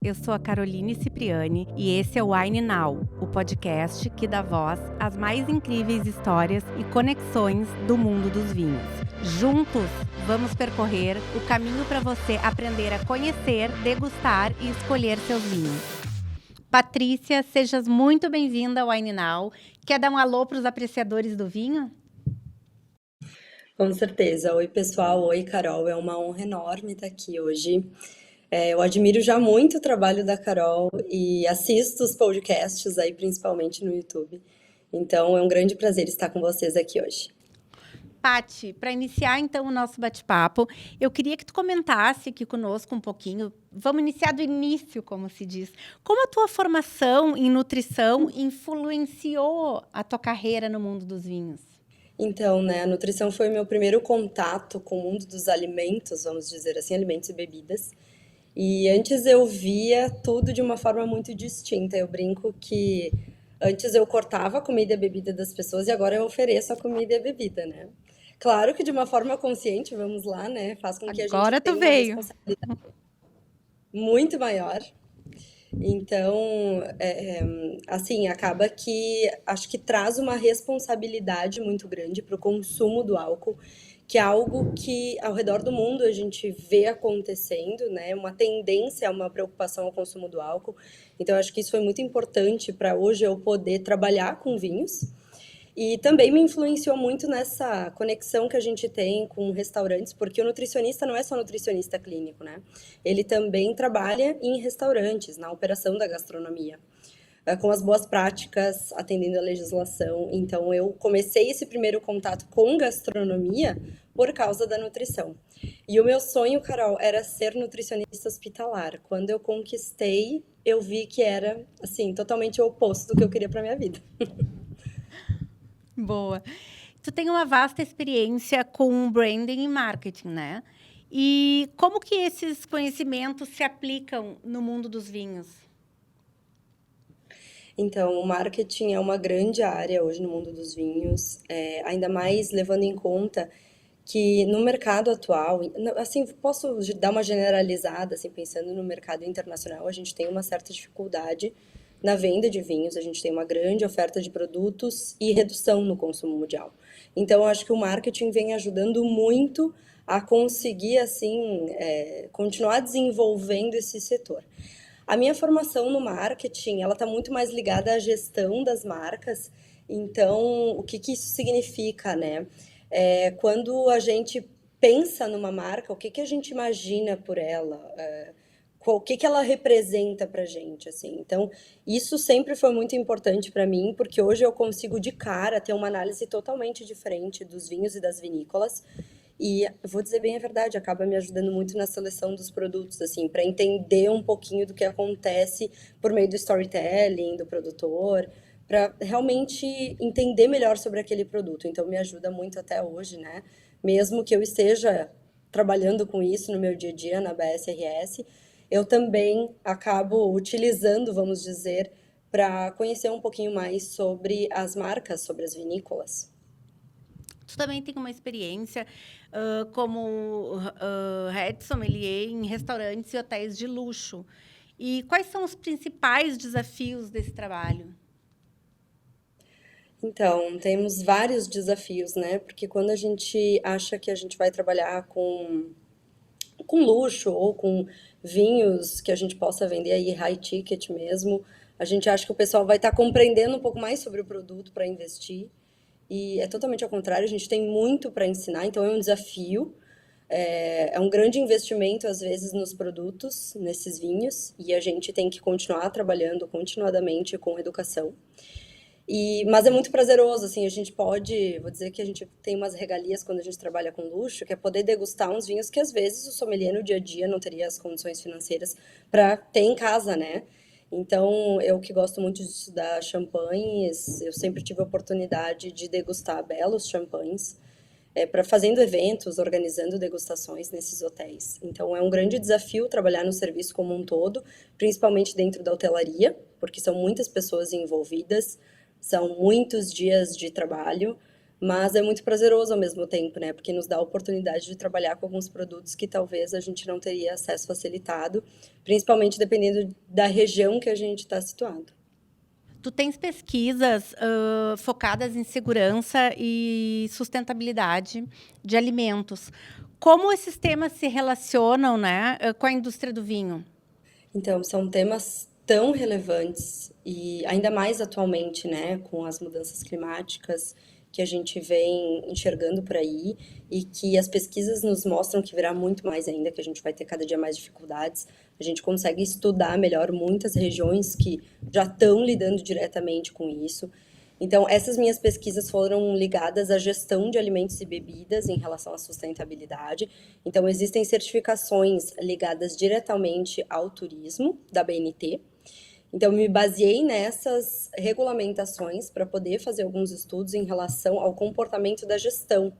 Eu sou a Caroline Cipriani e esse é o Wine Now, o podcast que dá voz às mais incríveis histórias e conexões do mundo dos vinhos. Juntos, vamos percorrer o caminho para você aprender a conhecer, degustar e escolher seus vinhos. Patrícia, sejas muito bem-vinda ao Wine Now. Quer dar um alô para os apreciadores do vinho? Com certeza. Oi, pessoal. Oi, Carol. É uma honra enorme estar aqui hoje. Eu admiro já muito o trabalho da Carol e assisto os podcasts aí, principalmente no YouTube. Então, é um grande prazer estar com vocês aqui hoje. Pati, para iniciar então o nosso bate-papo, eu queria que tu comentasse aqui conosco um pouquinho. Vamos iniciar do início, como se diz. Como a tua formação em nutrição influenciou a tua carreira no mundo dos vinhos? Então, né, a nutrição foi meu primeiro contato com o mundo dos alimentos, vamos dizer assim, alimentos e bebidas. E antes eu via tudo de uma forma muito distinta. Eu brinco que antes eu cortava a comida e a bebida das pessoas e agora eu ofereço a comida e a bebida, né? Claro que de uma forma consciente, vamos lá, né? Faz com que a gente Agora tu tenha uma veio. responsabilidade muito maior. Então, assim, acaba que acho que traz uma responsabilidade muito grande para o consumo do álcool, que é algo que ao redor do mundo a gente vê acontecendo, né? Uma tendência, uma preocupação ao consumo do álcool. Então, acho que isso foi muito importante para hoje eu poder trabalhar com vinhos. E também me influenciou muito nessa conexão que a gente tem com restaurantes, porque o nutricionista não é só nutricionista clínico, né? Ele também trabalha em restaurantes, na operação da gastronomia, com as boas práticas, atendendo a legislação. Então, eu comecei esse primeiro contato com gastronomia por causa da nutrição. E o meu sonho, Carol, era ser nutricionista hospitalar. Quando eu conquistei, eu vi que era, assim, totalmente o oposto do que eu queria para minha vida. Boa. Tu tem uma vasta experiência com branding e marketing, né? E como que esses conhecimentos se aplicam no mundo dos vinhos? Então, o marketing é uma grande área hoje no mundo dos vinhos, ainda mais levando em conta que no mercado atual, assim, posso dar uma generalizada, assim, pensando no mercado internacional, a gente tem uma certa dificuldade na venda de vinhos, a gente tem uma grande oferta de produtos e redução no consumo mundial. Então, eu acho que o marketing vem ajudando muito a conseguir, assim, continuar desenvolvendo esse setor. A minha formação no marketing, ela está muito mais ligada à gestão das marcas. Então, o que que isso significa, né? Quando a gente pensa numa marca, o que que a gente imagina por ela? O que que ela representa para gente, assim? Então, isso sempre foi muito importante para mim, porque hoje eu consigo de cara ter uma análise totalmente diferente dos vinhos e das vinícolas. E eu vou dizer bem a verdade, acaba me ajudando muito na seleção dos produtos, assim, para entender um pouquinho do que acontece por meio do storytelling, do produtor, para realmente entender melhor sobre aquele produto. Então, me ajuda muito até hoje, né? Mesmo que eu esteja trabalhando com isso no meu dia a dia na BSRS, eu também acabo utilizando, vamos dizer, para conhecer um pouquinho mais sobre as marcas, sobre as vinícolas. Tu também tem uma experiência como head sommelier em restaurantes e hotéis de luxo. E quais são os principais desafios desse trabalho? Então, temos vários desafios, né? Porque quando a gente acha que a gente vai trabalhar com luxo ou com vinhos que a gente possa vender aí high ticket mesmo, a gente acha que o pessoal vai estar compreendendo um pouco mais sobre o produto para investir. E é totalmente ao contrário, a gente tem muito para ensinar, então é um desafio. É um grande investimento, às vezes, nos produtos, nesses vinhos, e a gente tem que continuar trabalhando continuadamente com educação. Mas é muito prazeroso, assim, a gente pode, vou dizer que a gente tem umas regalias quando a gente trabalha com luxo, que é poder degustar uns vinhos que às vezes o sommelier no dia a dia não teria as condições financeiras para ter em casa, né? Então, eu que gosto muito de estudar champanhes, eu sempre tive a oportunidade de degustar belos champanhes, para fazendo eventos, organizando degustações nesses hotéis. Então, é um grande desafio trabalhar no serviço como um todo, principalmente dentro da hotelaria, porque são muitas pessoas envolvidas, são muitos dias de trabalho, mas é muito prazeroso ao mesmo tempo, né? Porque nos dá a oportunidade de trabalhar com alguns produtos que talvez a gente não teria acesso facilitado, principalmente dependendo da região que a gente está situado. Tu tens pesquisas focadas em segurança e sustentabilidade de alimentos. Como esses temas se relacionam, né, com a indústria do vinho? Então, são temas tão relevantes e ainda mais atualmente, né, com as mudanças climáticas que a gente vem enxergando por aí e que as pesquisas nos mostram que virá muito mais ainda, que a gente vai ter cada dia mais dificuldades. A gente consegue estudar melhor muitas regiões que já estão lidando diretamente com isso. Então, essas minhas pesquisas foram ligadas à gestão de alimentos e bebidas em relação à sustentabilidade. Então, existem certificações ligadas diretamente ao turismo da BNT. Então, me baseei nessas regulamentações para poder fazer alguns estudos em relação ao comportamento da gestão.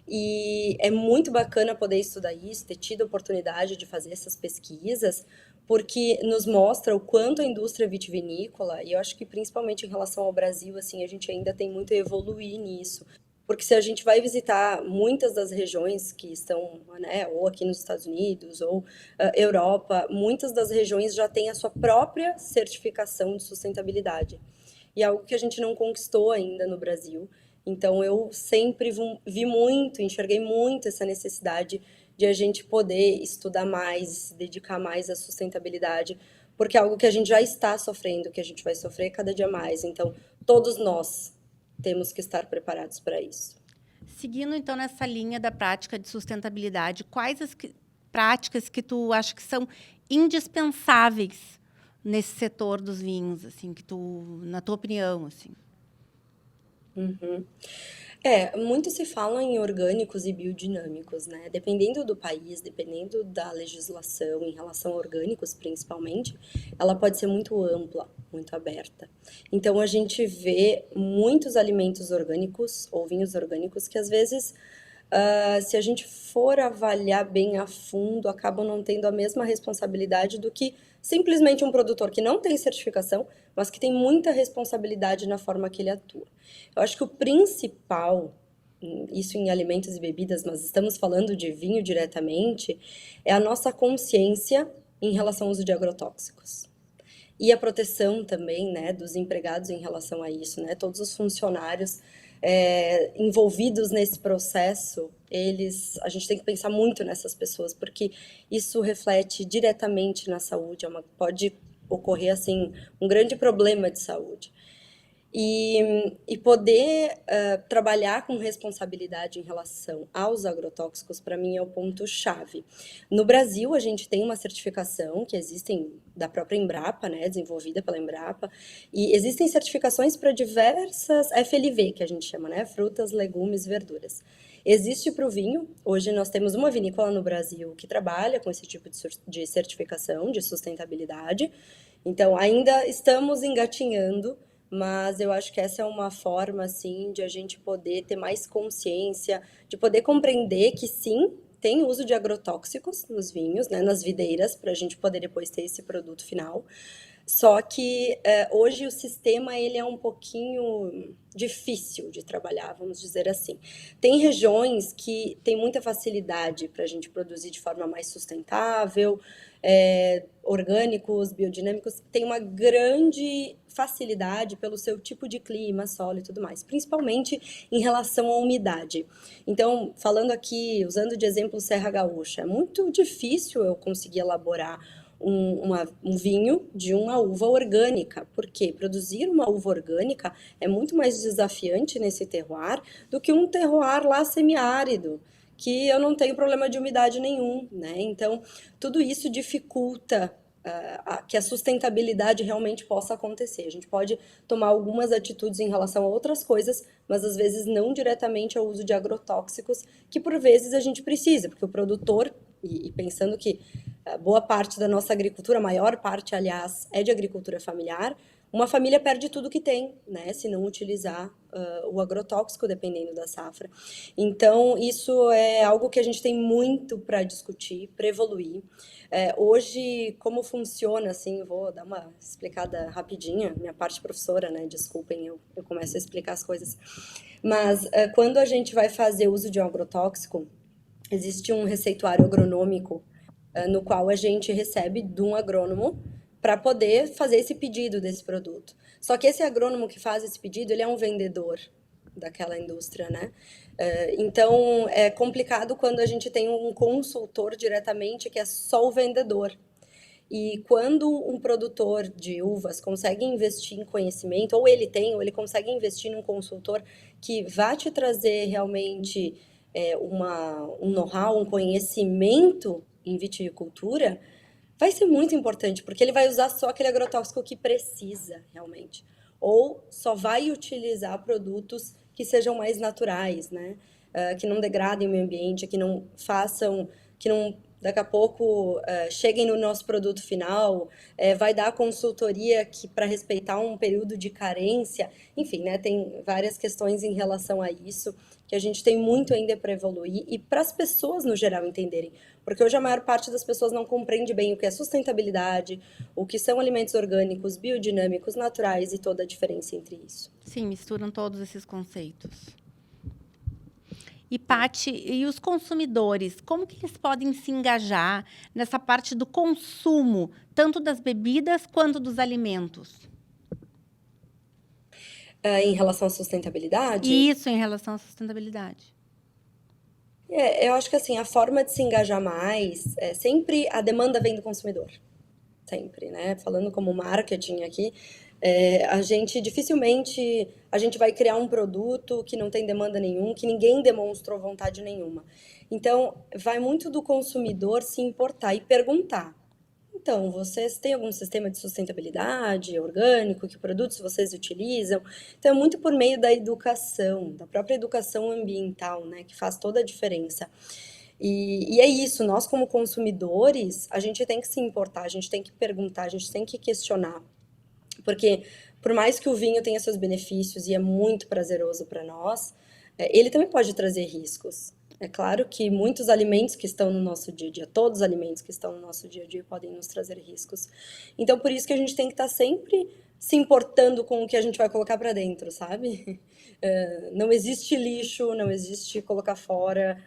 E é muito bacana poder estudar isso, ter tido a oportunidade de fazer essas pesquisas, porque nos mostra o quanto a indústria vitivinícola, e eu acho que principalmente em relação ao Brasil, assim, a gente ainda tem muito a evoluir nisso. Porque se a gente vai visitar muitas das regiões que estão, né, ou aqui nos Estados Unidos, ou Europa, muitas das regiões já têm a sua própria certificação de sustentabilidade. E é algo que a gente não conquistou ainda no Brasil. Então, eu sempre vi muito, enxerguei muito essa necessidade de a gente poder estudar mais, se dedicar mais à sustentabilidade, porque é algo que a gente já está sofrendo, que a gente vai sofrer cada dia mais. Então, todos nós temos que estar preparados para isso. Seguindo, então, nessa linha da prática de sustentabilidade, quais as práticas que tu acha que são indispensáveis nesse setor dos vinhos, assim, que tu, na tua opinião, assim? Uhum. Muito se fala em orgânicos e biodinâmicos, né? Dependendo do país, dependendo da legislação, em relação a orgânicos principalmente, ela pode ser muito ampla, muito aberta. Então a gente vê muitos alimentos orgânicos ou vinhos orgânicos que às vezes, se a gente for avaliar bem a fundo, acabam não tendo a mesma responsabilidade do que simplesmente um produtor que não tem certificação, mas que tem muita responsabilidade na forma que ele atua. Eu acho que o principal, isso em alimentos e bebidas, mas estamos falando de vinho diretamente, é a nossa consciência em relação ao uso de agrotóxicos. E a proteção também, né, dos empregados em relação a isso, né? Todos os funcionários envolvidos nesse processo, a gente tem que pensar muito nessas pessoas, porque isso reflete diretamente na saúde, pode ocorrer assim um grande problema de saúde. E poder trabalhar com responsabilidade em relação aos agrotóxicos, para mim, é o ponto-chave. No Brasil, a gente tem uma certificação que existem da própria Embrapa, né, desenvolvida pela Embrapa, e existem certificações para diversas FLV, que a gente chama, né, frutas, legumes, verduras. Existe para o vinho, hoje nós temos uma vinícola no Brasil que trabalha com esse tipo de certificação, de sustentabilidade, então ainda estamos engatinhando, mas eu acho que essa é uma forma, assim, de a gente poder ter mais consciência, de poder compreender que, sim, tem uso de agrotóxicos nos vinhos, né, nas videiras, para a gente poder depois ter esse produto final. Só que hoje o sistema ele é um pouquinho difícil de trabalhar, vamos dizer assim. Tem regiões que tem muita facilidade para a gente produzir de forma mais sustentável, orgânicos, biodinâmicos, tem uma grande facilidade pelo seu tipo de clima, solo e tudo mais, principalmente em relação à umidade. Então, falando aqui, usando de exemplo Serra Gaúcha, é muito difícil eu conseguir elaborar um vinho de uma uva orgânica, porque produzir uma uva orgânica é muito mais desafiante nesse terroir do que um terroir lá semiárido, que eu não tenho problema de umidade nenhum, né? Então, tudo isso dificulta que a sustentabilidade realmente possa acontecer. A gente pode tomar algumas atitudes em relação a outras coisas, mas às vezes não diretamente ao uso de agrotóxicos, que por vezes a gente precisa, porque o produtor, e pensando que boa parte da nossa agricultura, a maior parte, aliás, é de agricultura familiar, uma família perde tudo que tem, né, se não utilizar o agrotóxico, dependendo da safra. Então, isso é algo que a gente tem muito para discutir, para evoluir. Hoje, como funciona, assim, vou dar uma explicada rapidinha, minha parte professora, né, desculpem, eu começo a explicar as coisas. Mas quando a gente vai fazer uso de um agrotóxico, existe um receituário agronômico no qual a gente recebe de um agrônomo para poder fazer esse pedido desse produto. Só que esse agrônomo que faz esse pedido, ele é um vendedor daquela indústria, né? Então, é complicado quando a gente tem um consultor diretamente que é só o vendedor. E quando um produtor de uvas consegue investir em conhecimento, ou ele tem, ou ele consegue investir num consultor que vai te trazer realmente um know-how, um conhecimento em viticultura, vai ser muito importante, porque ele vai usar só aquele agrotóxico que precisa realmente. Ou só vai utilizar produtos que sejam mais naturais, né? Que não degradem o meio ambiente, que não façam, que não daqui a pouco cheguem no nosso produto final, vai dar consultoria que para respeitar um período de carência, enfim, né, tem várias questões em relação a isso que a gente tem muito ainda para evoluir e para as pessoas no geral entenderem, porque hoje a maior parte das pessoas não compreende bem o que é sustentabilidade, o que são alimentos orgânicos, biodinâmicos, naturais e toda a diferença entre isso. Sim, misturam todos esses conceitos. E, Paty, e os consumidores, como que eles podem se engajar nessa parte do consumo, tanto das bebidas quanto dos alimentos? Em relação à sustentabilidade? Isso, em relação à sustentabilidade. Eu acho que assim, a forma de se engajar mais, sempre a demanda vem do consumidor. Sempre, né? Falando como marketing aqui, a gente dificilmente a gente vai criar um produto que não tem demanda nenhuma, que ninguém demonstrou vontade nenhuma. Então, vai muito do consumidor se importar e perguntar. Então, vocês têm algum sistema de sustentabilidade orgânico? Que produtos vocês utilizam? Então, é muito por meio da educação, da própria educação ambiental, né, que faz toda a diferença. E é isso, nós como consumidores, a gente tem que se importar, a gente tem que perguntar, a gente tem que questionar. Porque, por mais que o vinho tenha seus benefícios e é muito prazeroso para nós, ele também pode trazer riscos. É claro que muitos alimentos que estão no nosso dia a dia, todos os alimentos que estão no nosso dia a dia podem nos trazer riscos. Então, por isso que a gente tem que estar sempre se importando com o que a gente vai colocar para dentro, sabe? Não existe lixo, não existe colocar fora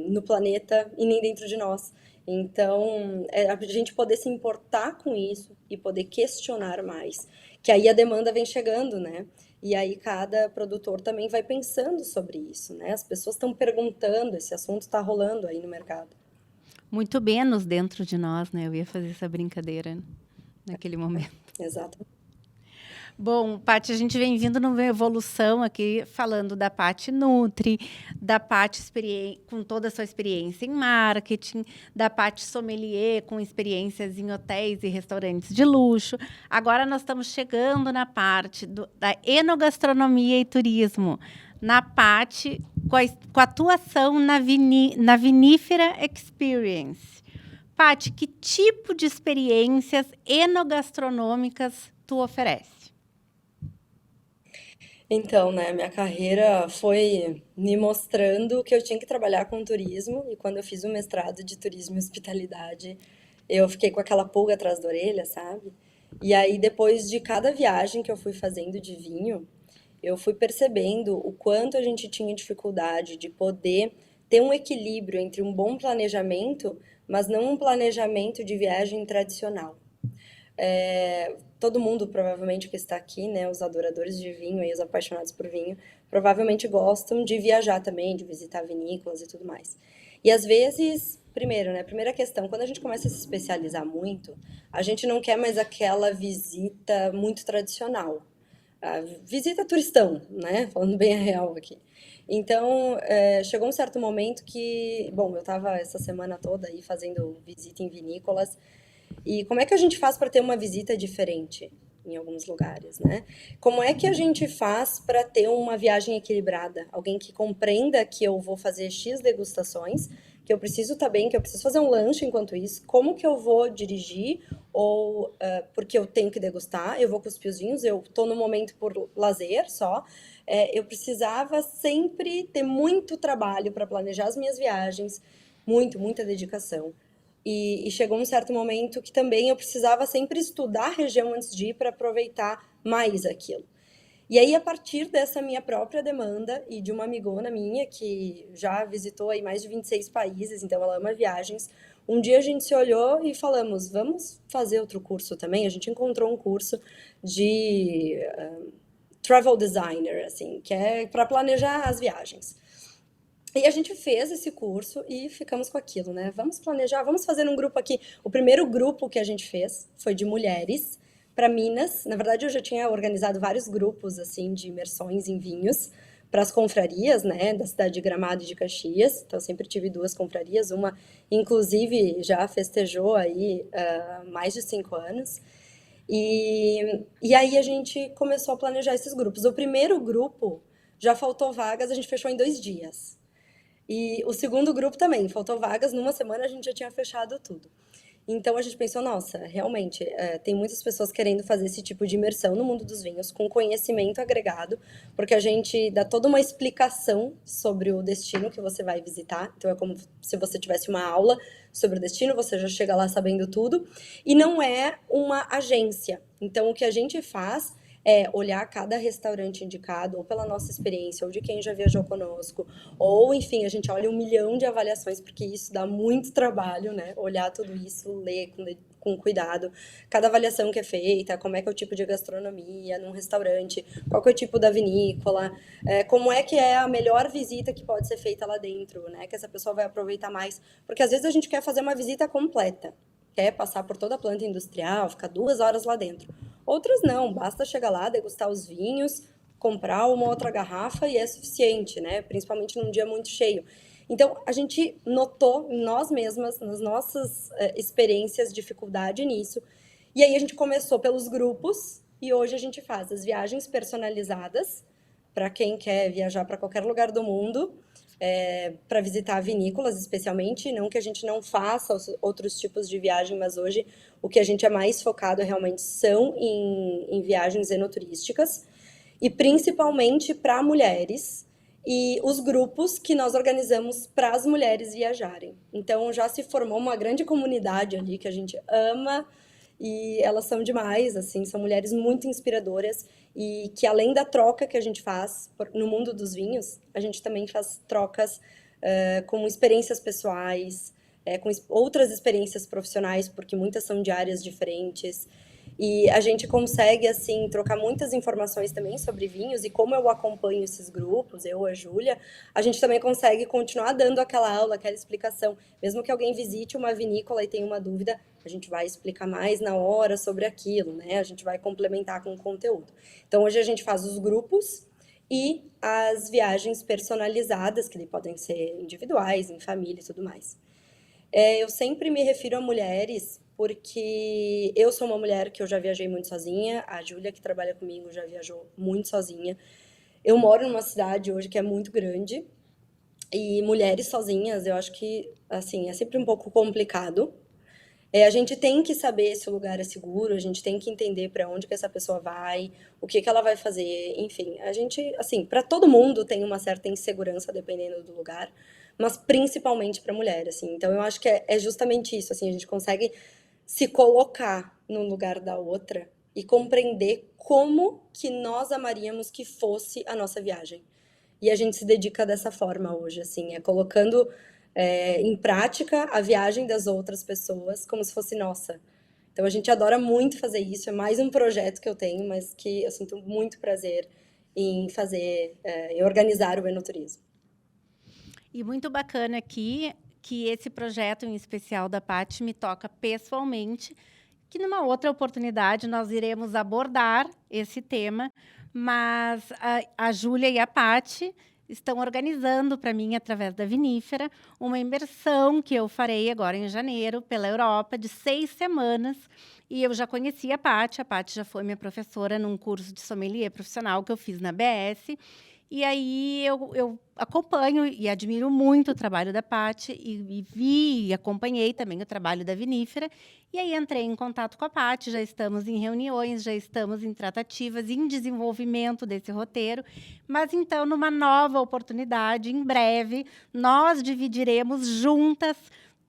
no planeta e nem dentro de nós. Então, a gente poder se importar com isso e poder questionar mais, que aí a demanda vem chegando, né? E aí cada produtor também vai pensando sobre isso, né? As pessoas estão perguntando, esse assunto está rolando aí no mercado. Muito menos dentro de nós, né? Eu ia fazer essa brincadeira naquele momento. Exato. Bom, Paty, a gente vem vindo numa evolução aqui, falando da Paty Nutri, da Paty com toda a sua experiência em marketing, da Paty Sommelier, com experiências em hotéis e restaurantes de luxo. Agora nós estamos chegando na parte da enogastronomia e turismo, na Paty, com a atuação na Vinífera Experience. Paty, que tipo de experiências enogastronômicas tu oferece? Então, né, minha carreira foi me mostrando que eu tinha que trabalhar com turismo, e quando eu fiz o mestrado de turismo e hospitalidade, eu fiquei com aquela pulga atrás da orelha, sabe? E aí, depois de cada viagem que eu fui fazendo de vinho, eu fui percebendo o quanto a gente tinha dificuldade de poder ter um equilíbrio entre um bom planejamento, mas não um planejamento de viagem tradicional. Todo mundo provavelmente que está aqui, né, os adoradores de vinho e os apaixonados por vinho, provavelmente gostam de viajar também, de visitar vinícolas e tudo mais. E às vezes, primeiro, né, primeira questão, quando a gente começa a se especializar muito, a gente não quer mais aquela visita muito tradicional. A visita turistão, né, falando bem a real aqui. Então, chegou um certo momento que, bom, eu estava essa semana toda aí fazendo visita em vinícolas. E como é que a gente faz para ter uma visita diferente em alguns lugares, né? Como é que a gente faz para ter uma viagem equilibrada? Alguém que compreenda que eu vou fazer X degustações, que eu preciso estar bem, que eu preciso fazer um lanche enquanto isso, como que eu vou dirigir, ou porque eu tenho que degustar, eu vou cuspir os vinhos, eu estou no momento por lazer só. Eu precisava sempre ter muito trabalho para planejar as minhas viagens, muita dedicação. E chegou um certo momento que também eu precisava sempre estudar a região antes de ir para aproveitar mais aquilo. E aí, a partir dessa minha própria demanda e de uma amigona minha que já visitou aí mais de 26 países, então ela ama viagens, um dia a gente se olhou e falamos, vamos fazer outro curso também? A gente encontrou um curso de travel designer, assim, que é para planejar as viagens. E a gente fez esse curso e ficamos com aquilo, né? Vamos planejar, vamos fazer um grupo aqui. O primeiro grupo que a gente fez foi de mulheres para Minas. Na verdade, eu já tinha organizado vários grupos assim de imersões em vinhos para as confrarias, né, da cidade de Gramado e de Caxias. Então, eu sempre tive duas confrarias, uma inclusive já festejou aí mais de 5 anos. E aí a gente começou a planejar esses grupos. O primeiro grupo já faltou vagas, a gente fechou em 2 dias. E o segundo grupo também, faltou vagas, numa semana a gente já tinha fechado tudo. Então a gente pensou, nossa, realmente, tem muitas pessoas querendo fazer esse tipo de imersão no mundo dos vinhos, com conhecimento agregado, porque a gente dá toda uma explicação sobre o destino que você vai visitar. Então é como se você tivesse uma aula sobre o destino, você já chega lá sabendo tudo. E não é uma agência. Então o que a gente faz olhar cada restaurante indicado, ou pela nossa experiência, ou de quem já viajou conosco, ou, enfim, a gente olha 1 milhão de avaliações, porque isso dá muito trabalho, né? Olhar tudo isso, ler com cuidado, cada avaliação que é feita, como é que é o tipo de gastronomia num restaurante, qual que é o tipo da vinícola, como é que é a melhor visita que pode ser feita lá dentro, né? Que essa pessoa vai aproveitar mais. Porque às vezes a gente quer fazer uma visita completa, quer passar por toda a planta industrial, ficar 2 horas lá dentro. Outras não, basta chegar lá, degustar os vinhos, comprar uma outra garrafa e é suficiente, né? Principalmente num dia muito cheio. Então, a gente notou em nós mesmas, nas nossas experiências, dificuldade nisso. E aí a gente começou pelos grupos e hoje a gente faz as viagens personalizadas para quem quer viajar para qualquer lugar do mundo, para visitar vinícolas especialmente, não que a gente não faça outros tipos de viagem, mas hoje o que a gente é mais focado realmente são em viagens enoturísticas, e principalmente para mulheres, e os grupos que nós organizamos para as mulheres viajarem. Então já se formou uma grande comunidade ali que a gente ama, e elas são demais, assim, são mulheres muito inspiradoras e que além da troca que a gente faz no mundo dos vinhos, a gente também faz trocas com experiências pessoais, com outras experiências profissionais, porque muitas são de áreas diferentes. E a gente consegue, assim, trocar muitas informações também sobre vinhos, e como eu acompanho esses grupos, eu, a Júlia, a gente também consegue continuar dando aquela aula, aquela explicação. Mesmo que alguém visite uma vinícola e tenha uma dúvida, a gente vai explicar mais na hora sobre aquilo, né? A gente vai complementar com o conteúdo. Então, hoje a gente faz os grupos e as viagens personalizadas, que podem ser individuais, em família e tudo mais. Eu sempre me refiro a mulheres porque eu sou uma mulher que eu já viajei muito sozinha, a Júlia, que trabalha comigo, já viajou muito sozinha. Eu moro numa cidade hoje que é muito grande, e mulheres sozinhas, eu acho que, assim, é sempre um pouco complicado. A gente tem que saber se o lugar é seguro, a gente tem que entender para onde que essa pessoa vai, o que que ela vai fazer, enfim. A gente, assim, para todo mundo tem uma certa insegurança dependendo do lugar, mas principalmente para mulher, assim. Então eu acho que é justamente isso, assim, a gente consegue se colocar no lugar da outra e compreender como que nós amaríamos que fosse a nossa viagem. E a gente se dedica dessa forma hoje, assim, colocando em prática a viagem das outras pessoas como se fosse nossa. Então a gente adora muito fazer isso, é mais um projeto que eu tenho, mas que eu sinto muito prazer em fazer, em organizar o enoturismo. E muito bacana aqui que esse projeto em especial da Paty me toca pessoalmente, que numa outra oportunidade nós iremos abordar esse tema, mas a Júlia e a Paty estão organizando para mim, através da Vinífera, uma imersão que eu farei agora em janeiro pela Europa, de 6 semanas. E eu já conheci a Paty já foi minha professora num curso de sommelier profissional que eu fiz na BS. E aí eu acompanho e admiro muito o trabalho da Paty e vi e acompanhei também o trabalho da Vinífera. E aí entrei em contato com a Paty, já estamos em reuniões, já estamos em tratativas, em desenvolvimento desse roteiro. Mas então, numa nova oportunidade, em breve, nós dividiremos juntas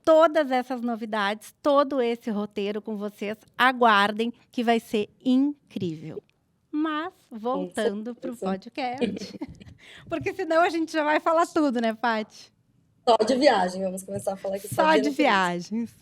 todas essas novidades, todo esse roteiro com vocês. Aguardem, que vai ser incrível. Mas, voltando para o podcast, porque senão a gente já vai falar tudo, né, Paty? Só de viagem, vamos começar a falar aqui só de viagens.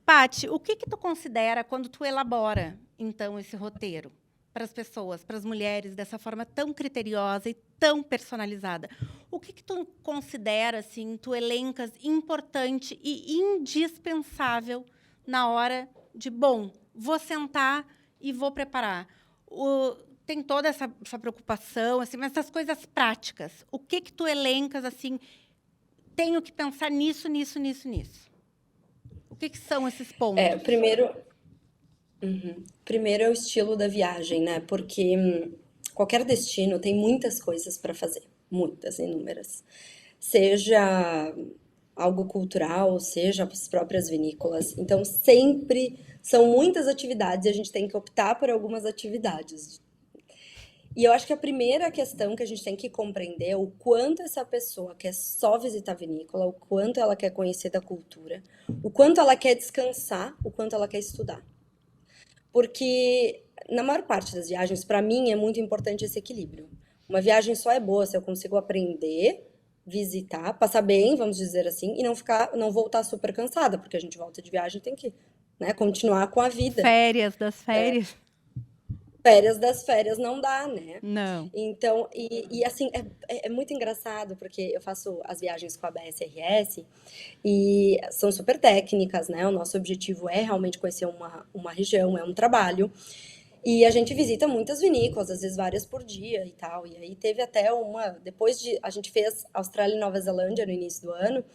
Paty, o que tu considera quando tu elabora, então, esse roteiro para as pessoas, para as mulheres, dessa forma tão criteriosa e tão personalizada? O que tu considera, assim, tu elencas importante e indispensável na hora de, bom, vou sentar e vou preparar? Tem toda essa preocupação, assim, mas essas coisas práticas. O que tu elencas, assim, tenho que pensar nisso, nisso, nisso, nisso? O que são esses pontos? Primeiro é o estilo da viagem, né? Porque qualquer destino tem muitas coisas para fazer, muitas, inúmeras. Seja algo cultural, seja as próprias vinícolas. Então, sempre são muitas atividades e a gente tem que optar por algumas atividades. E eu acho que a primeira questão que a gente tem que compreender é o quanto essa pessoa quer só visitar a vinícola, o quanto ela quer conhecer da cultura, o quanto ela quer descansar, o quanto ela quer estudar. Porque na maior parte das viagens, para mim, é muito importante esse equilíbrio. Uma viagem só é boa se eu consigo aprender, visitar, passar bem, vamos dizer assim, e não voltar super cansada, porque a gente volta de viagem e tem que, né, continuar com a vida. Férias das férias. Férias das férias não dá, né? Não. Então, assim, é muito engraçado, porque eu faço as viagens com a BSRS e são super técnicas, né? O nosso objetivo é realmente conhecer uma região, é um trabalho. E a gente visita muitas vinícolas, às vezes várias por dia e tal. E aí teve até a gente fez Austrália e Nova Zelândia no início do ano.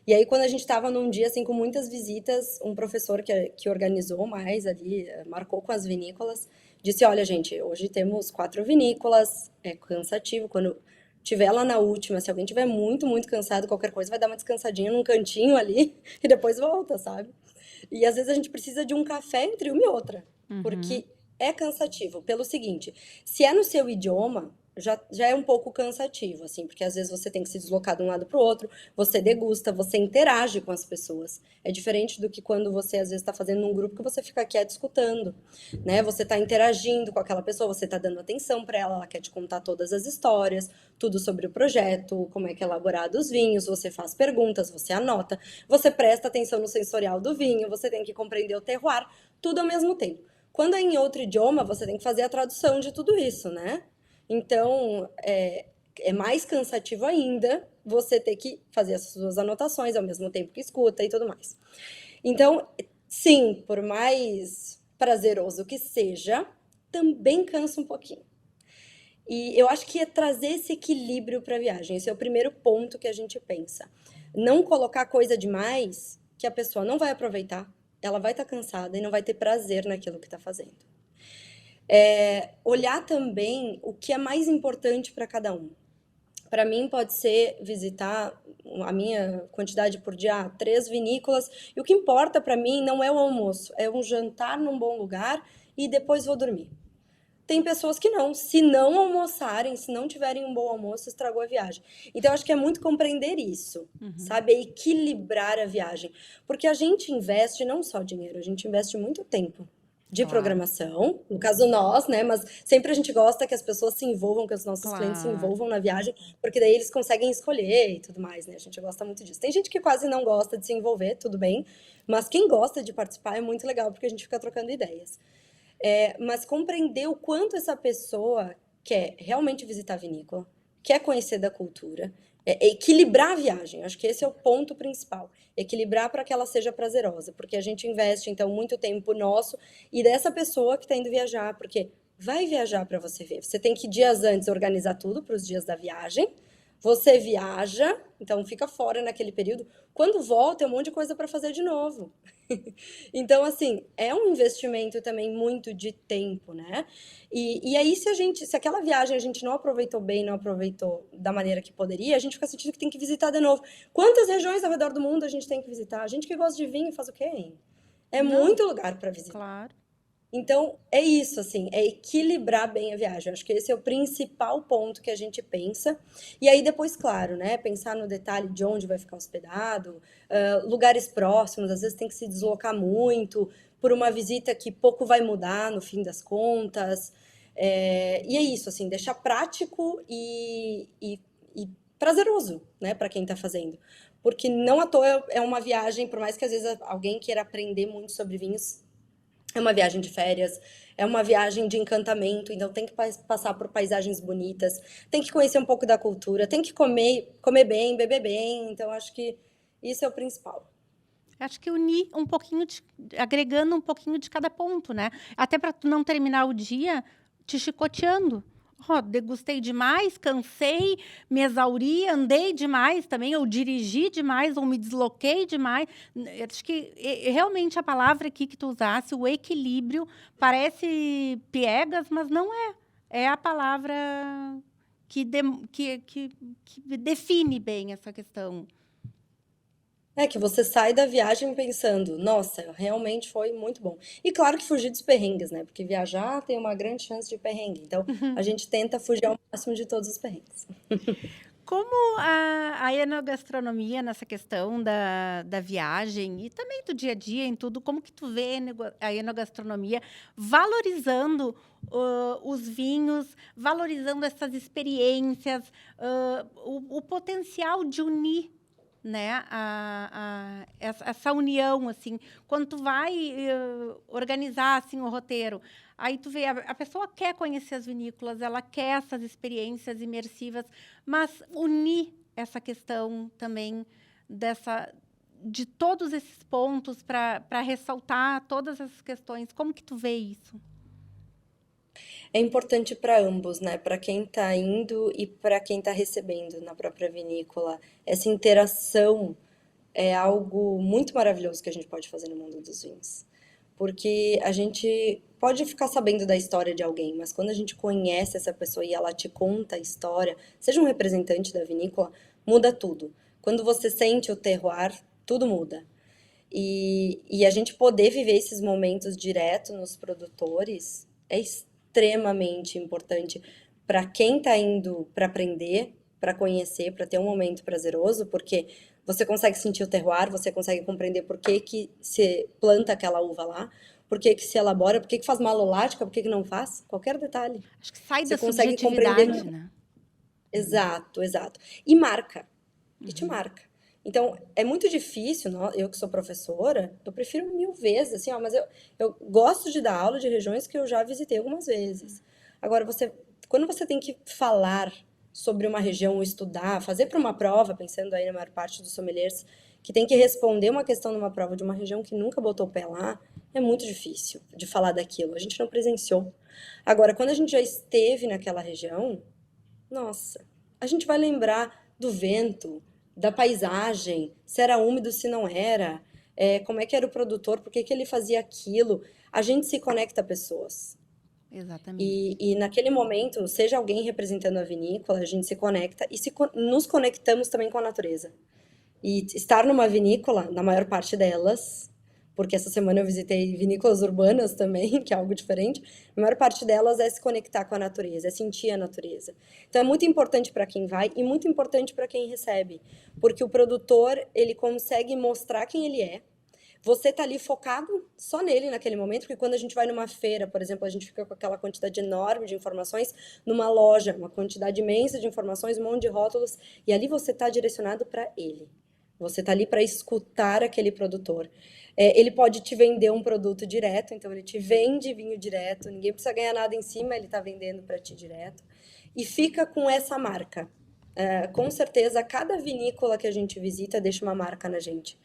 E aí, quando a gente estava num dia, assim, com muitas visitas, um professor que organizou mais ali, marcou com as vinícolas, disse, olha, gente, hoje temos 4 vinícolas, é cansativo, quando tiver lá na última, se alguém tiver muito, muito cansado, qualquer coisa, vai dar uma descansadinha num cantinho ali e depois volta, sabe? E às vezes a gente precisa de um café entre uma e outra, porque é cansativo. Pelo seguinte, se é no seu idioma, já é um pouco cansativo, assim, porque às vezes você tem que se deslocar de um lado para o outro, você degusta, você interage com as pessoas. É diferente do que quando você, às vezes, está fazendo um grupo que você fica quieto escutando, né? Você está interagindo com aquela pessoa, você está dando atenção para ela, ela quer te contar todas as histórias, tudo sobre o projeto, como é que é elaborado os vinhos, você faz perguntas, você anota, você presta atenção no sensorial do vinho, você tem que compreender o terroir, tudo ao mesmo tempo. Quando é em outro idioma, você tem que fazer a tradução de tudo isso, né? Então, é mais cansativo ainda você ter que fazer as suas anotações ao mesmo tempo que escuta e tudo mais. Então, sim, por mais prazeroso que seja, também cansa um pouquinho. E eu acho que é trazer esse equilíbrio para a viagem. Esse é o primeiro ponto que a gente pensa. Não colocar coisa demais que a pessoa não vai aproveitar, ela vai estar cansada e não vai ter prazer naquilo que está fazendo. Olhar também o que é mais importante para cada um. Para mim pode ser visitar a minha quantidade por dia, 3 vinícolas, e o que importa para mim não é o almoço, é um jantar num bom lugar e depois vou dormir. Tem pessoas que não, se não almoçarem, se não tiverem um bom almoço, estragou a viagem. Então, acho que é muito compreender isso, sabe? É equilibrar a viagem. Porque a gente investe não só dinheiro, a gente investe muito tempo de programação, no caso nós, né? Mas sempre a gente gosta que as pessoas se envolvam, que os nossos clientes se envolvam na viagem, porque daí eles conseguem escolher e tudo mais, né? A gente gosta muito disso. Tem gente que quase não gosta de se envolver, tudo bem, mas quem gosta de participar é muito legal, porque a gente fica trocando ideias. Mas compreender o quanto essa pessoa quer realmente visitar a vinícola, quer conhecer da cultura, equilibrar a viagem. Acho que esse é o ponto principal. Equilibrar para que ela seja prazerosa, porque a gente investe, então, muito tempo nosso e dessa pessoa que está indo viajar, porque vai viajar para você ver. Você tem que, dias antes, organizar tudo para os dias da viagem, Você viaja, então fica fora naquele período. Quando volta, tem um monte de coisa para fazer de novo. Então, assim, é um investimento também muito de tempo, né? E aí, se aquela viagem a gente não aproveitou bem, não aproveitou da maneira que poderia, a gente fica sentindo que tem que visitar de novo. Quantas regiões ao redor do mundo a gente tem que visitar? A gente que gosta de vinho faz o quê, hein? É Não, muito lugar para visitar. claro. Então, é isso, assim, é equilibrar bem a viagem. Eu acho que esse é o principal ponto que a gente pensa. E aí, depois, claro, né, pensar no detalhe de onde vai ficar hospedado, lugares próximos, às vezes tem que se deslocar muito, por uma visita que pouco vai mudar no fim das contas. E é isso, assim, deixar prático e prazeroso, né, para quem está fazendo. Porque não à toa é uma viagem, por mais que às vezes alguém queira aprender muito sobre vinhos, é uma viagem de férias, é uma viagem de encantamento, então tem que passar por paisagens bonitas, tem que conhecer um pouco da cultura, tem que comer bem, beber bem, então acho que isso é o principal. Acho que unir um pouquinho, agregando um pouquinho de cada ponto, né? Até para tu não terminar o dia te chicoteando. Ó, degustei demais, cansei, me exauri, andei demais também, ou dirigi demais, ou me desloquei demais. Acho que realmente a palavra aqui que tu usasse, o equilíbrio, parece piegas, mas não é. É a palavra que define bem essa questão. É que você sai da viagem pensando, nossa, realmente foi muito bom. E claro que fugir dos perrengues, né? Porque viajar tem uma grande chance de perrengue. Então, a gente tenta fugir ao máximo de todos os perrengues. Como a enogastronomia nessa questão da viagem e também do dia a dia em tudo, como que tu vê a enogastronomia valorizando os vinhos, valorizando essas experiências, o potencial de unir, né, essa união, assim, quando tu vai organizar assim o roteiro, aí tu vê a pessoa quer conhecer as vinícolas, ela quer essas experiências imersivas, mas unir essa questão também de todos esses pontos para ressaltar todas essas questões, como que tu vê isso? É importante para ambos, né? Para quem está indo e para quem está recebendo na própria vinícola. Essa interação é algo muito maravilhoso que a gente pode fazer no mundo dos vinhos. Porque a gente pode ficar sabendo da história de alguém, mas quando a gente conhece essa pessoa e ela te conta a história, seja um representante da vinícola, muda tudo. Quando você sente o terroir, tudo muda. E a gente poder viver esses momentos direto nos produtores é extremamente importante para quem está indo para aprender, para conhecer, para ter um momento prazeroso, porque você consegue sentir o terroir, você consegue compreender por que que se planta aquela uva lá, por que que se elabora, por que que faz malolática, por que que não faz, qualquer detalhe. Acho que sai Você da consegue compreender. subjetividade, né? Exato, exato. E marca, e te marca. Então, é muito difícil, eu que sou professora, eu prefiro mil vezes, assim, ó, mas eu gosto de dar aula de regiões que eu já visitei algumas vezes. Agora, quando você tem que falar sobre uma região, estudar, fazer para uma prova, pensando aí na maior parte dos sommeliers, que tem que responder uma questão numa prova de uma região que nunca botou o pé lá, é muito difícil de falar daquilo. A gente não presenciou. Agora, quando a gente já esteve naquela região, nossa, a gente vai lembrar do vento, da paisagem, se era úmido, se não era, como é que era o produtor, por que que ele fazia aquilo. A gente se conecta a pessoas. Exatamente. E naquele momento, seja alguém representando a vinícola, a gente se conecta e nos conectamos também com a natureza. E estar numa vinícola, na maior parte delas, porque essa semana eu visitei vinícolas urbanas também, que é algo diferente, a maior parte delas é se conectar com a natureza, é sentir a natureza. Então é muito importante para quem vai e muito importante para quem recebe, porque o produtor, ele consegue mostrar quem ele é. Você tá ali focado só nele naquele momento, porque quando a gente vai numa feira, por exemplo, a gente fica com aquela quantidade enorme de informações, numa loja, uma quantidade imensa de informações, um monte de rótulos, e ali você tá direcionado para ele. Você tá ali para escutar aquele produtor. Ele pode te vender um produto direto, então ele te vende vinho direto, ninguém precisa ganhar nada em cima, ele tá vendendo para ti direto. E fica com essa marca. Com certeza, cada vinícola que a gente visita deixa uma marca na gente.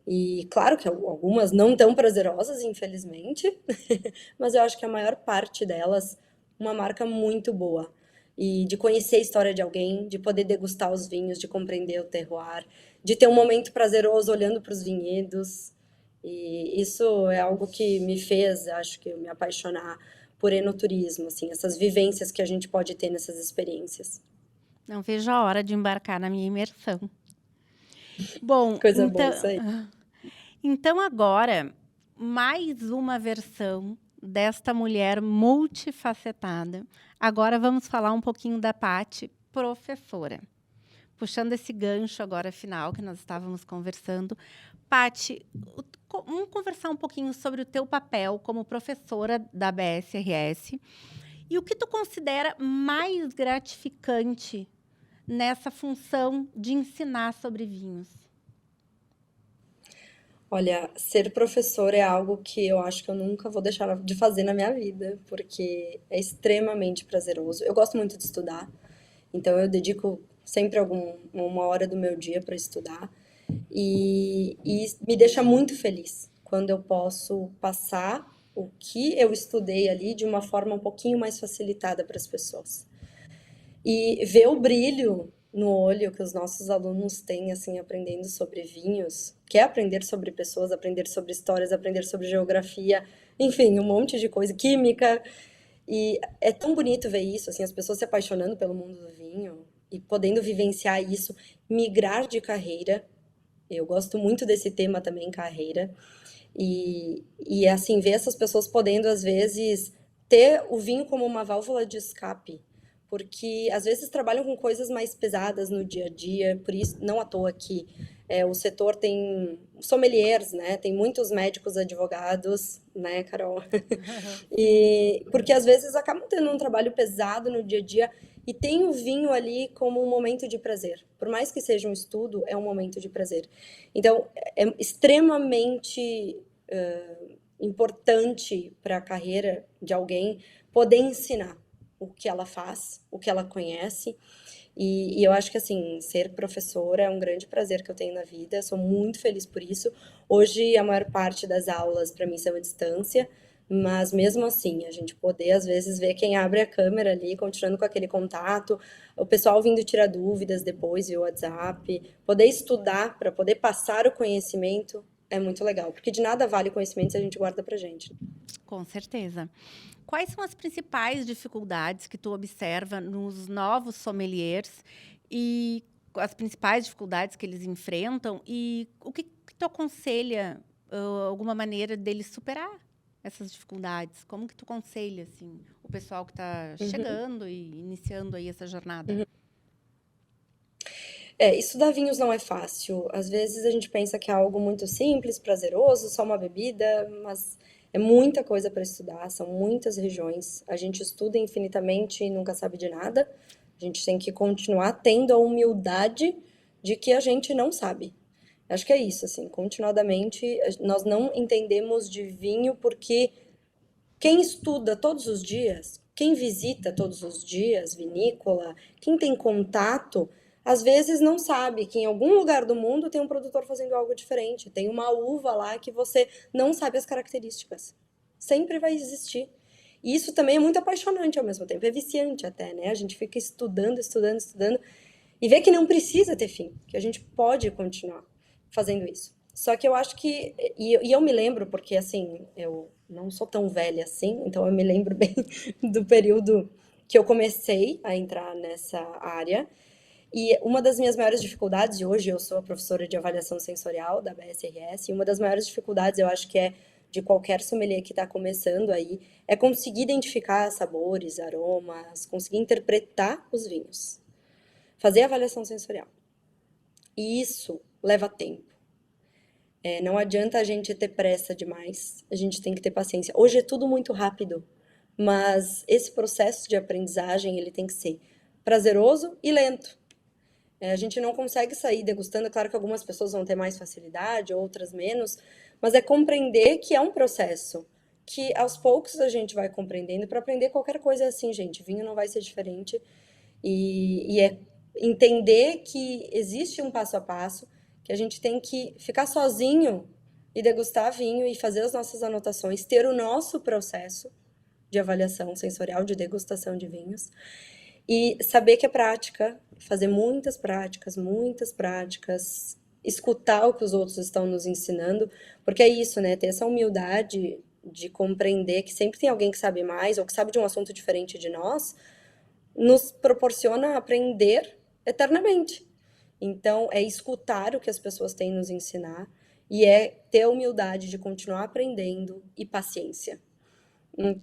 E claro que algumas não tão prazerosas, infelizmente, mas eu acho que a maior parte delas, uma marca muito boa. e de conhecer a história de alguém, de poder degustar os vinhos, de compreender o terroir, de ter um momento prazeroso olhando para os vinhedos. E isso é algo que me fez, acho que, me apaixonar por enoturismo, assim, essas vivências que a gente pode ter nessas experiências. Não vejo a hora de embarcar na minha imersão. Bom, Coisa boa, isso aí. então agora, mais uma versão desta mulher multifacetada. Agora vamos falar um pouquinho da Paty, professora. Puxando esse gancho agora final que nós estávamos conversando. Paty, vamos conversar um pouquinho sobre o teu papel como professora da BSRS e o que tu considera mais gratificante nessa função de ensinar sobre vinhos. Olha, ser professor é algo que eu acho que eu nunca vou deixar de fazer na minha vida, porque é extremamente prazeroso. Eu gosto muito de estudar, então eu dedico sempre uma hora do meu dia para estudar e me deixa muito feliz quando eu posso passar o que eu estudei ali de uma forma um pouquinho mais facilitada para as pessoas. E ver o brilho no olho que os nossos alunos têm, assim, aprendendo sobre vinhos, que é aprender sobre pessoas, aprender sobre histórias, aprender sobre geografia, enfim, um monte de coisa, química. E é tão bonito ver isso, assim, as pessoas se apaixonando pelo mundo do vinho e podendo vivenciar isso, migrar de carreira. Eu gosto muito desse tema também, carreira. E assim, ver essas pessoas podendo, às vezes, ter o vinho como uma válvula de escape, porque às vezes trabalham com coisas mais pesadas no dia a dia, por isso, não à toa que o setor tem sommeliers, né? Tem muitos médicos, advogados, né, Carol? E porque às vezes acabam tendo um trabalho pesado no dia a dia e tem o vinho ali como um momento de prazer. Por mais que seja um estudo, é um momento de prazer. Então, é extremamente importante para a carreira de alguém poder ensinar o que ela faz, o que ela conhece. E eu acho que, assim, ser professora é um grande prazer que eu tenho na vida. Sou muito feliz por isso. Hoje, a maior parte das aulas, para mim, são à distância. Mas, mesmo assim, a gente poder, às vezes, ver quem abre a câmera ali, continuando com aquele contato, o pessoal vindo tirar dúvidas depois via WhatsApp, poder estudar para poder passar o conhecimento é muito legal. Porque de nada vale o conhecimento se a gente guarda pra gente. Com certeza. Quais são as principais dificuldades que tu observa nos novos sommeliers e as principais dificuldades que eles enfrentam e o que tu aconselha, alguma maneira deles superar essas dificuldades? Como que tu aconselha, assim, o pessoal que está chegando e iniciando aí essa jornada? Estudar vinhos não é fácil. Às vezes a gente pensa que é algo muito simples, prazeroso, só uma bebida, mas é muita coisa para estudar, são muitas regiões. A gente estuda infinitamente e nunca sabe de nada. A gente tem que continuar tendo a humildade de que a gente não sabe. Acho que é isso, assim, continuadamente nós não entendemos de vinho porque quem estuda todos os dias, quem visita todos os dias vinícola, quem tem contato, às vezes não sabe que em algum lugar do mundo tem um produtor fazendo algo diferente. Tem uma uva lá que você não sabe as características. Sempre vai existir. E isso também é muito apaixonante ao mesmo tempo. É viciante até, né? A gente fica estudando, estudando, estudando e vê que não precisa ter fim, que a gente pode continuar fazendo isso. Só que eu acho que, e eu me lembro, porque assim, eu não sou tão velha assim, então eu me lembro bem do período que eu comecei a entrar nessa área. E uma das minhas maiores dificuldades, e hoje eu sou a professora de avaliação sensorial da BSRS, e uma das maiores dificuldades, eu acho que é de qualquer sommelier que está começando aí, é conseguir identificar sabores, aromas, conseguir interpretar os vinhos, fazer avaliação sensorial. E isso leva tempo. Não adianta a gente ter pressa demais, a gente tem que ter paciência. Hoje é tudo muito rápido, mas esse processo de aprendizagem ele tem que ser prazeroso e lento. A gente não consegue sair degustando, é claro que algumas pessoas vão ter mais facilidade, outras menos, mas é compreender que é um processo, que aos poucos a gente vai compreendendo. Para aprender qualquer coisa é assim, gente, vinho não vai ser diferente, e é entender que existe um passo a passo, que a gente tem que ficar sozinho e degustar vinho e fazer as nossas anotações, ter o nosso processo de avaliação sensorial, de degustação de vinhos, E saber que é prática, fazer muitas práticas, escutar o que os outros estão nos ensinando, porque é isso, né? Ter essa humildade de compreender que sempre tem alguém que sabe mais ou que sabe de um assunto diferente de nós, nos proporciona aprender eternamente. Então, é escutar o que as pessoas têm nos ensinar e é ter a humildade de continuar aprendendo e paciência.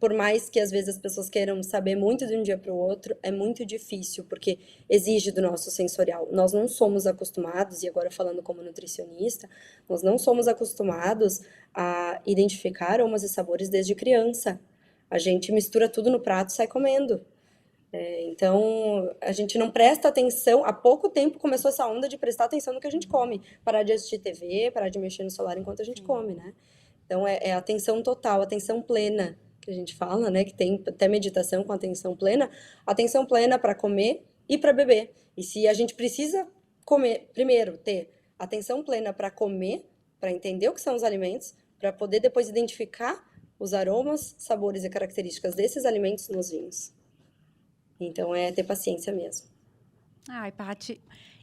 Por mais que às vezes as pessoas queiram saber muito de um dia para o outro, é muito difícil, porque exige do nosso sensorial. Nós não somos acostumados, e agora falando como nutricionista, nós não somos acostumados a identificar aromas e sabores desde criança. A gente mistura tudo no prato e sai comendo. Então, a gente não presta atenção. Há pouco tempo começou essa onda de prestar atenção no que a gente come. Parar de assistir TV, parar de mexer no celular enquanto a gente come, né? Então, é atenção total, atenção plena, que a gente fala, né? Que tem até meditação com atenção plena para comer e para beber. E se a gente precisa comer, primeiro, ter atenção plena para comer, para entender o que são os alimentos, para poder depois identificar os aromas, sabores e características desses alimentos nos vinhos. Então, é ter paciência mesmo. Ai, Paty,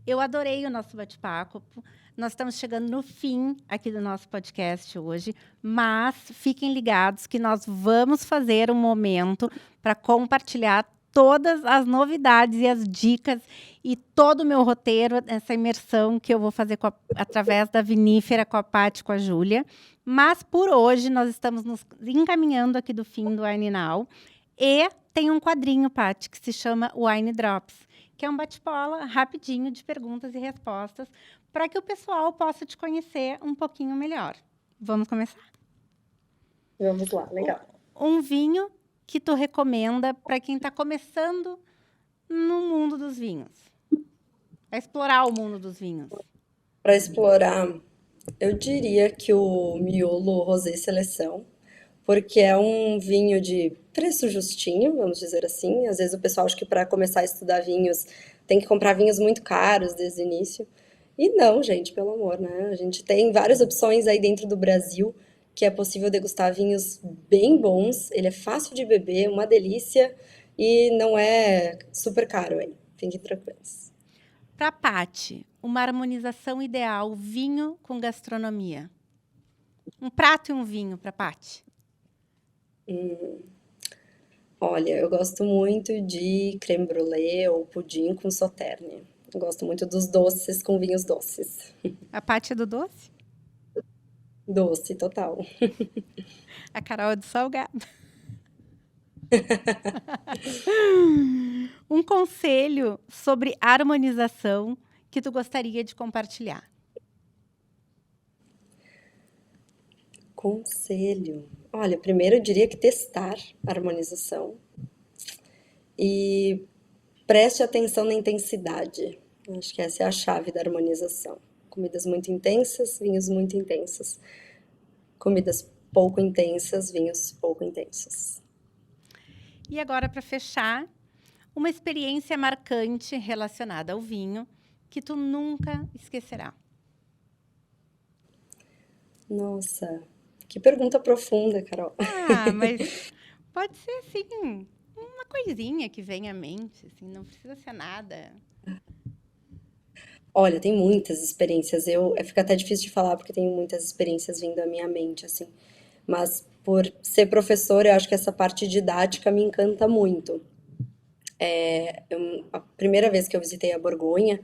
eu adorei o nosso bate-papo. Nós estamos chegando no fim aqui do nosso podcast hoje, mas fiquem ligados que nós vamos fazer um momento para compartilhar todas as novidades e as dicas e todo o meu roteiro, essa imersão que eu vou fazer através da Vinífera com a Paty e com a Júlia. Mas, por hoje, nós estamos nos encaminhando aqui do fim do Wine Now. E tem um quadrinho, Paty, que se chama Wine Drops, que é um bate-bola rapidinho de perguntas e respostas para que o pessoal possa te conhecer um pouquinho melhor. Vamos começar? Vamos lá, legal. Um vinho que tu recomenda para quem está começando no mundo dos vinhos? A explorar o mundo dos vinhos. Para explorar, eu diria que o Miolo Rosé Seleção, porque é um vinho de preço justinho, vamos dizer assim. Às vezes o pessoal acha que para começar a estudar vinhos tem que comprar vinhos muito caros desde o início. E não, gente, pelo amor, né? A gente tem várias opções aí dentro do Brasil que é possível degustar vinhos bem bons. Ele é fácil de beber, uma delícia e não é super caro aí. Fiquem tranquilos. Para Paty, uma harmonização ideal, vinho com gastronomia. Um prato e um vinho para Paty. Olha, eu gosto muito de creme brulee ou pudim com sauterne. Eu gosto muito dos doces com vinhos doces. A Paty é do doce? Doce, total. A Carol é do salgado. Um conselho sobre harmonização que tu gostaria de compartilhar. Conselho. Olha, primeiro eu diria que testar a harmonização e preste atenção na intensidade. Acho que essa é a chave da harmonização. Comidas muito intensas, vinhos muito intensos. Comidas pouco intensas, vinhos pouco intensos. E agora, para fechar, uma experiência marcante relacionada ao vinho que tu nunca esquecerá. Nossa, que pergunta profunda, Carol. Ah, mas pode ser, assim, uma coisinha que vem à mente, assim, não precisa ser nada. Olha, tem muitas experiências. Fica até difícil de falar porque tem muitas experiências vindo à minha mente, assim. Mas por ser professora, eu acho que essa parte didática me encanta muito. A primeira vez que eu visitei a Borgonha,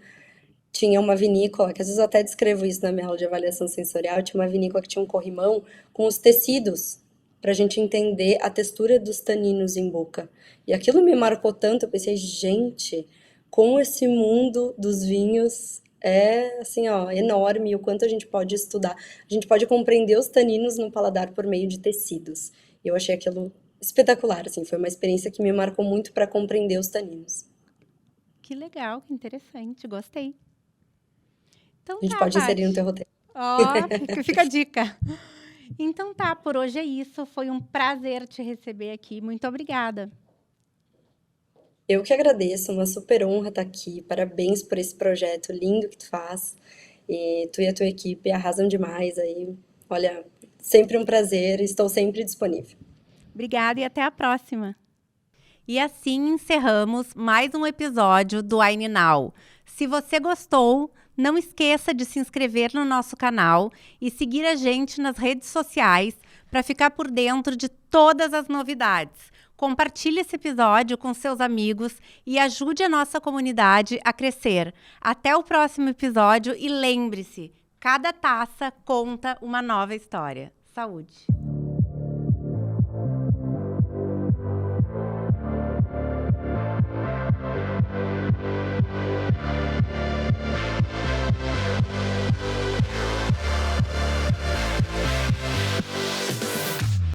tinha uma vinícola, que às vezes eu até descrevo isso na minha aula de avaliação sensorial, tinha uma vinícola que tinha um corrimão com os tecidos, para a gente entender a textura dos taninos em boca. E aquilo me marcou tanto, eu pensei, gente, como esse mundo dos vinhos é, assim, ó, enorme, o quanto a gente pode estudar. A gente pode compreender os taninos no paladar por meio de tecidos. E eu achei aquilo espetacular, assim, foi uma experiência que me marcou muito para compreender os taninos. Que legal, que interessante, gostei. Então A gente tá, pode inserir no Paty. teu roteiro. Ó, fica a dica. Então tá, por hoje é isso. Foi um prazer te receber aqui. Muito obrigada. Eu que agradeço, uma super honra estar aqui. Parabéns por esse projeto lindo que tu faz. E tu e a tua equipe arrasam demais aí. Olha, sempre um prazer, estou sempre disponível. Obrigada e até a próxima. E assim encerramos mais um episódio do Wine Now. Se você gostou, não esqueça de se inscrever no nosso canal e seguir a gente nas redes sociais para ficar por dentro de todas as novidades. Compartilhe esse episódio com seus amigos e ajude a nossa comunidade a crescer. Até o próximo episódio e lembre-se, cada taça conta uma nova história. Saúde!